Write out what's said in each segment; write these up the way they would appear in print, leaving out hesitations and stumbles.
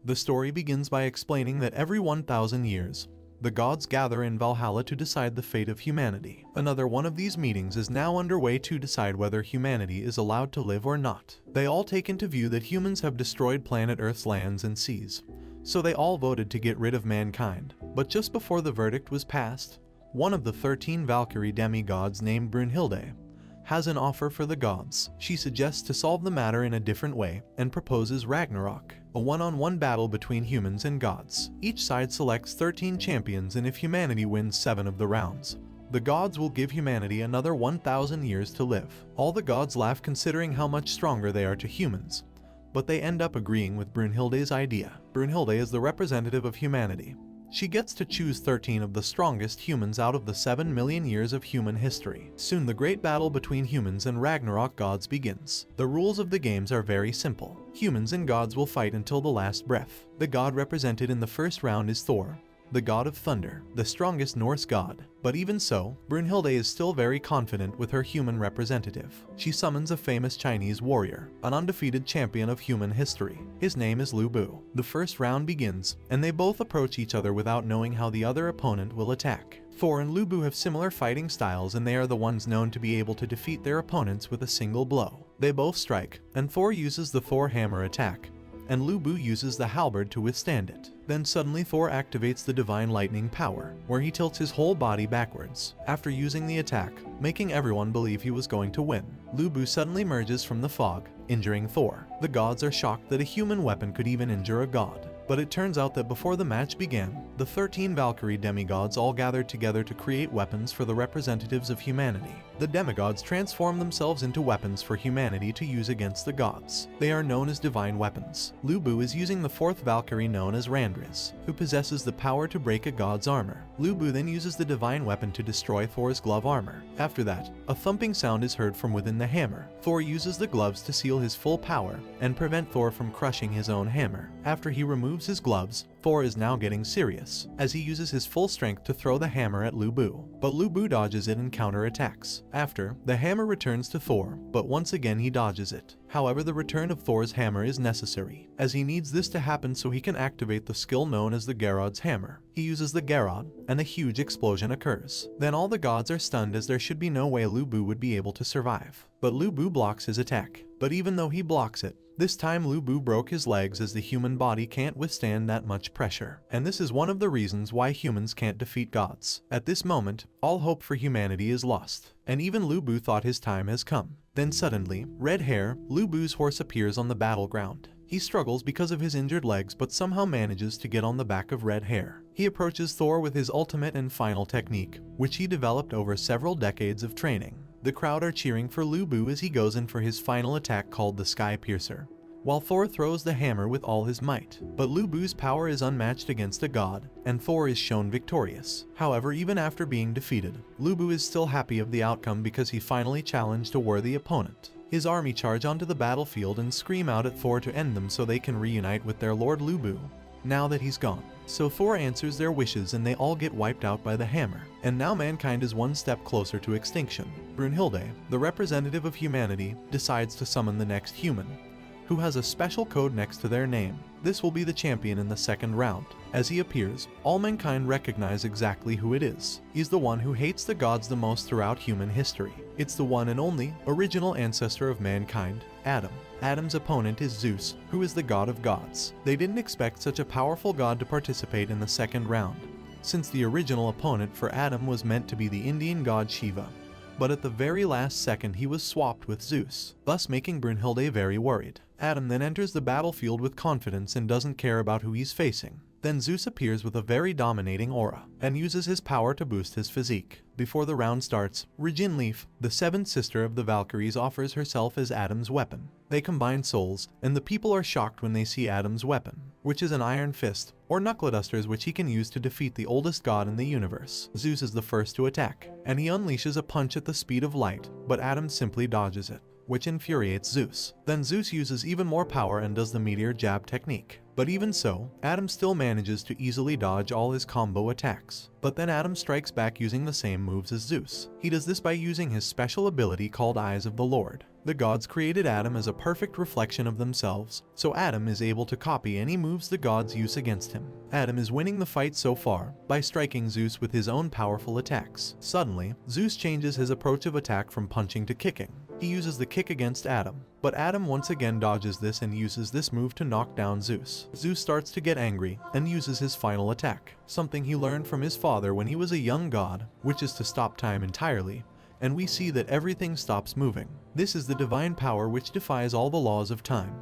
The story begins by explaining that every 1,000 years, the gods gather in Valhalla to decide the fate of humanity. Another one of these meetings is now underway to decide whether humanity is allowed to live or not. They all take into view that humans have destroyed planet Earth's lands and seas, so they all voted to get rid of mankind. But just before the verdict was passed, one of the 13 Valkyrie demigods named Brunhilde has an offer for the gods. She suggests to solve the matter in a different way and proposes Ragnarok, a one-on-one battle between humans and gods. Each side selects 13 champions, and if humanity wins 7 of the rounds, the gods will give humanity another 1,000 years to live. All the gods laugh considering how much stronger they are to humans, but they end up agreeing with Brunhilde's idea. Brunhilde is the representative of humanity. She gets to choose 13 of the strongest humans out of the 7 million years of human history. Soon the great battle between humans and Ragnarok gods begins. The rules of the games are very simple. Humans and gods will fight until the last breath. The god represented in the first round is Thor, the god of thunder, the strongest Norse god. But even so, Brunhilde is still very confident with her human representative. She summons a famous Chinese warrior, an undefeated champion of human history. His name is Lu Bu. The first round begins, and they both approach each other without knowing how the other opponent will attack. Thor and Lu Bu have similar fighting styles, and they are the ones known to be able to defeat their opponents with a single blow. They both strike, and Thor uses the Thor hammer attack, and Lu Bu uses the halberd to withstand it. Then suddenly Thor activates the divine lightning power, where he tilts his whole body backwards, after using the attack, making everyone believe he was going to win. Lu Bu suddenly emerges from the fog, injuring Thor. The gods are shocked that a human weapon could even injure a god. But it turns out that before the match began, the 13 Valkyrie demigods all gathered together to create weapons for the representatives of humanity. The demigods transform themselves into weapons for humanity to use against the gods. They are known as divine weapons. Lu Bu is using the 4th Valkyrie known as Randris, who possesses the power to break a god's armor. Lu Bu then uses the divine weapon to destroy Thor's glove armor. After that, a thumping sound is heard from within the hammer. Thor uses the gloves to seal his full power and prevent Thor from crushing his own hammer. After he removes his gloves, Thor is now getting serious, as he uses his full strength to throw the hammer at Lu Bu. But Lu Bu dodges it and counterattacks. After, the hammer returns to Thor, but once again he dodges it. However, the return of Thor's hammer is necessary, as he needs this to happen so he can activate the skill known as the Gerod's hammer. He uses the Gerod, and a huge explosion occurs. Then all the gods are stunned, as there should be no way Lu Bu would be able to survive. But Lu Bu blocks his attack. But even though he blocks it, this time Lu Bu broke his legs, as the human body can't withstand that much pressure. And this is one of the reasons why humans can't defeat gods. At this moment, all hope for humanity is lost, and even Lu Bu thought his time has come. Then suddenly, red hair, Lu Bu's horse appears on the battleground. He struggles because of his injured legs, but somehow manages to get on the back of red hair. He approaches Thor with his ultimate and final technique, which he developed over several decades of training. The crowd are cheering for Lu Bu as he goes in for his final attack called the Sky Piercer, while Thor throws the hammer with all his might. But Lu Bu's power is unmatched against a god, and Thor is shown victorious. However, even after being defeated, Lu Bu is still happy of the outcome because he finally challenged a worthy opponent. His army charge onto the battlefield and scream out at Thor to end them so they can reunite with their lord Lu Bu, now that he's gone. So Thor answers their wishes and they all get wiped out by the hammer. And now mankind is one step closer to extinction. Brunhilde, the representative of humanity, decides to summon the next human, who has a special code next to their name. This will be the champion in the second round. As he appears, all mankind recognize exactly who it is. He's the one who hates the gods the most throughout human history. It's the one and only original ancestor of mankind, Adam. Adam's opponent is Zeus, who is the god of gods. They didn't expect such a powerful god to participate in the second round, since the original opponent for Adam was meant to be the Indian god Shiva. But at the very last second he was swapped with Zeus, thus making Brunhilde very worried. Adam then enters the battlefield with confidence and doesn't care about who he's facing. Then Zeus appears with a very dominating aura, and uses his power to boost his physique. Before the round starts, Reginleif, the seventh sister of the Valkyries, offers herself as Adam's weapon. They combine souls, and the people are shocked when they see Adam's weapon, which is an iron fist, or knuckle dusters, which he can use to defeat the oldest god in the universe. Zeus is the first to attack, and he unleashes a punch at the speed of light, but Adam simply dodges it, which infuriates Zeus. Then Zeus uses even more power and does the meteor jab technique. But even so, Adam still manages to easily dodge all his combo attacks. But then Adam strikes back using the same moves as Zeus. He does this by using his special ability called Eyes of the Lord. The gods created Adam as a perfect reflection of themselves, so Adam is able to copy any moves the gods use against him. Adam is winning the fight so far by striking Zeus with his own powerful attacks. Suddenly, Zeus changes his approach of attack from punching to kicking. He uses the kick against Adam, but Adam once again dodges this and uses this move to knock down Zeus. Zeus starts to get angry and uses his final attack, something he learned from his father when he was a young god, which is to stop time entirely, and we see that everything stops moving. This is the divine power which defies all the laws of time.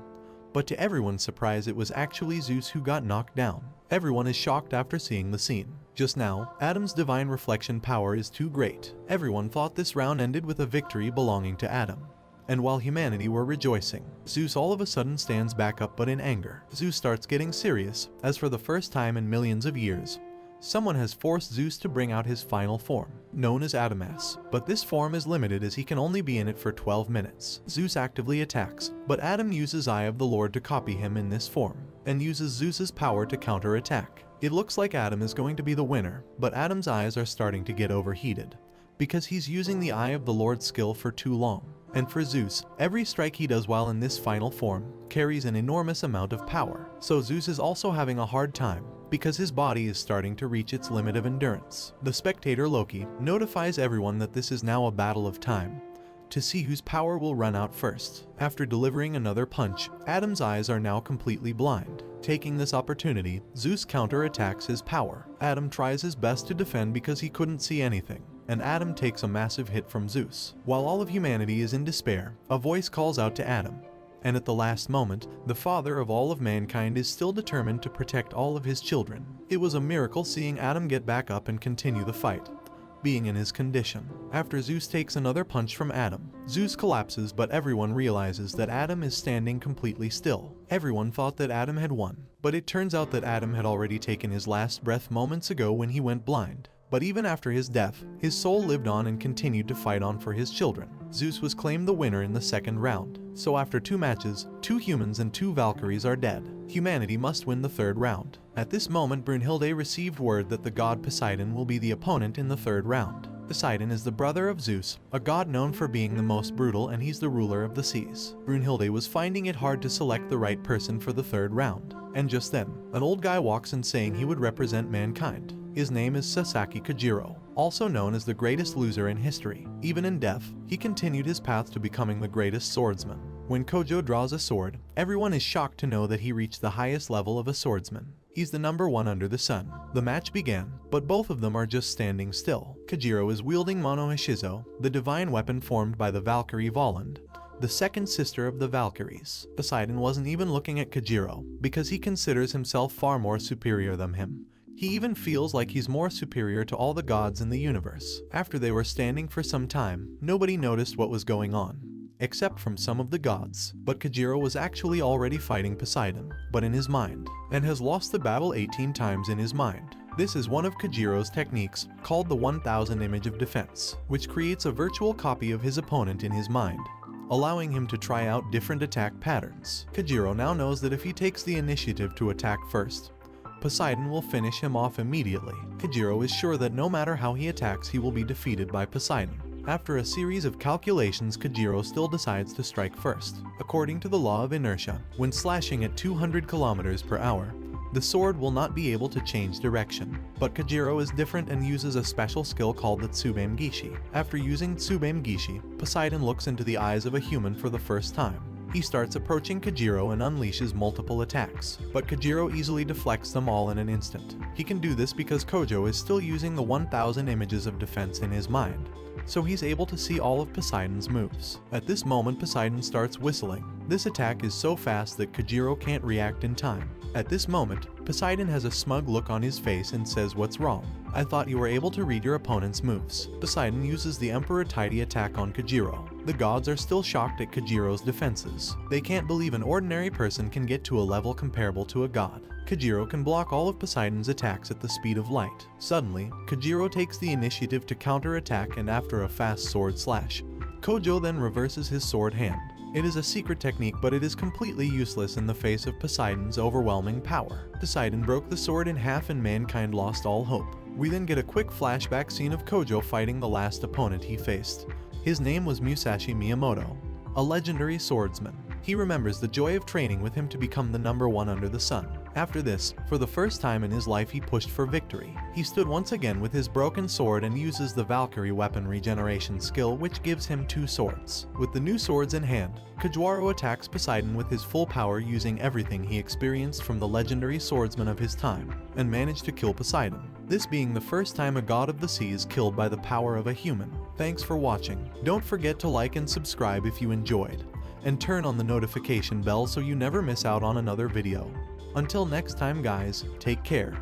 But to everyone's surprise, it was actually Zeus who got knocked down. Everyone is shocked after seeing the scene. Just now, Adam's divine reflection power is too great. Everyone thought this round ended with a victory belonging to Adam. And while humanity were rejoicing, Zeus all of a sudden stands back up, but in anger. Zeus starts getting serious, as for the first time in millions of years, someone has forced Zeus to bring out his final form, known as Adamas, but this form is limited as he can only be in it for 12 minutes. Zeus actively attacks, but Adam uses Eye of the Lord to copy him in this form, and uses Zeus's power to counter-attack. It looks like Adam is going to be the winner, but Adam's eyes are starting to get overheated, because he's using the Eye of the Lord skill for too long. And for Zeus, every strike he does while in this final form carries an enormous amount of power. So Zeus is also having a hard time, because his body is starting to reach its limit of endurance. The spectator Loki notifies everyone that this is now a battle of time, to see whose power will run out first. After delivering another punch, Adam's eyes are now completely blind. Taking this opportunity, Zeus counterattacks his power. Adam tries his best to defend because he couldn't see anything, and Adam takes a massive hit from Zeus. While all of humanity is in despair, a voice calls out to Adam. And at the last moment, the father of all of mankind is still determined to protect all of his children. It was a miracle seeing Adam get back up and continue the fight, being in his condition. After Zeus takes another punch from Adam, Zeus collapses, but everyone realizes that Adam is standing completely still. Everyone thought that Adam had won, but it turns out that Adam had already taken his last breath moments ago when he went blind. But even after his death, his soul lived on and continued to fight on for his children. Zeus was claimed the winner in the second round. So after 2 matches, 2 humans and 2 Valkyries are dead. Humanity must win the third round. At this moment, Brunhilde received word that the god Poseidon will be the opponent in the third round. Poseidon is the brother of Zeus, a god known for being the most brutal, and he's the ruler of the seas. Brunhilde was finding it hard to select the right person for the third round. And just then, an old guy walks in saying he would represent mankind. His name is Sasaki Kojiro, also known as the greatest loser in history. Even in death, he continued his path to becoming the greatest swordsman. When Kojo draws a sword, everyone is shocked to know that he reached the highest level of a swordsman. He's the number 1 under the sun. The match began, but both of them are just standing still. Kojiro is wielding Mono Hishizo, the divine weapon formed by the Valkyrie Volund, the second sister of the Valkyries. Poseidon wasn't even looking at Kojiro, because he considers himself far more superior than him. He even feels like he's more superior to all the gods in the universe. After they were standing for some time, nobody noticed what was going on, except from some of the gods. But Kojiro was actually already fighting Poseidon, but in his mind, and has lost the battle 18 times in his mind. This is one of Kojiro's techniques, called the 1000 image of defense, which creates a virtual copy of his opponent in his mind, allowing him to try out different attack patterns. Kojiro now knows that if he takes the initiative to attack first, Poseidon will finish him off immediately. Kojiro is sure that no matter how he attacks, he will be defeated by Poseidon. After a series of calculations, Kojiro still decides to strike first. According to the law of inertia, when slashing at 200 kilometers per hour, the sword will not be able to change direction. But Kojiro is different and uses a special skill called the Tsubame Gishi. After using Tsubame Gishi, Poseidon looks into the eyes of a human for the first time. He starts approaching Kojiro and unleashes multiple attacks, but Kojiro easily deflects them all in an instant. He can do this because Kojo is still using the 1000 images of defense in his mind, so he's able to see all of Poseidon's moves. At this moment, Poseidon starts whistling. This attack is so fast that Kojiro can't react in time. At this moment, Poseidon has a smug look on his face and says, "What's wrong? I thought you were able to read your opponent's moves." Poseidon uses the Emperor Tidy attack on Kojiro. The gods are still shocked at Kojiro's defenses. They can't believe an ordinary person can get to a level comparable to a god. Kojiro can block all of Poseidon's attacks at the speed of light. Suddenly, Kojiro takes the initiative to counter-attack, and after a fast sword slash, Kojo then reverses his sword hand, It is a secret technique, but it is completely useless in the face of Poseidon's overwhelming power. Poseidon broke the sword in half and mankind lost all hope. We then get a quick flashback scene of Kojo fighting the last opponent he faced. His name was Musashi Miyamoto, a legendary swordsman. He remembers the joy of training with him to become the #1 under the sun. After this, for the first time in his life, he pushed for victory. He stood once again with his broken sword and uses the Valkyrie weapon regeneration skill, which gives him 2 swords. With the new swords in hand, Kajwaro attacks Poseidon with his full power, using everything he experienced from the legendary swordsman of his time, and managed to kill Poseidon. This being the first time a god of the sea is killed by the power of a human. Thanks for watching. Don't forget to like and subscribe if you enjoyed, and turn on the notification bell so you never miss out on another video. Until next time guys, take care.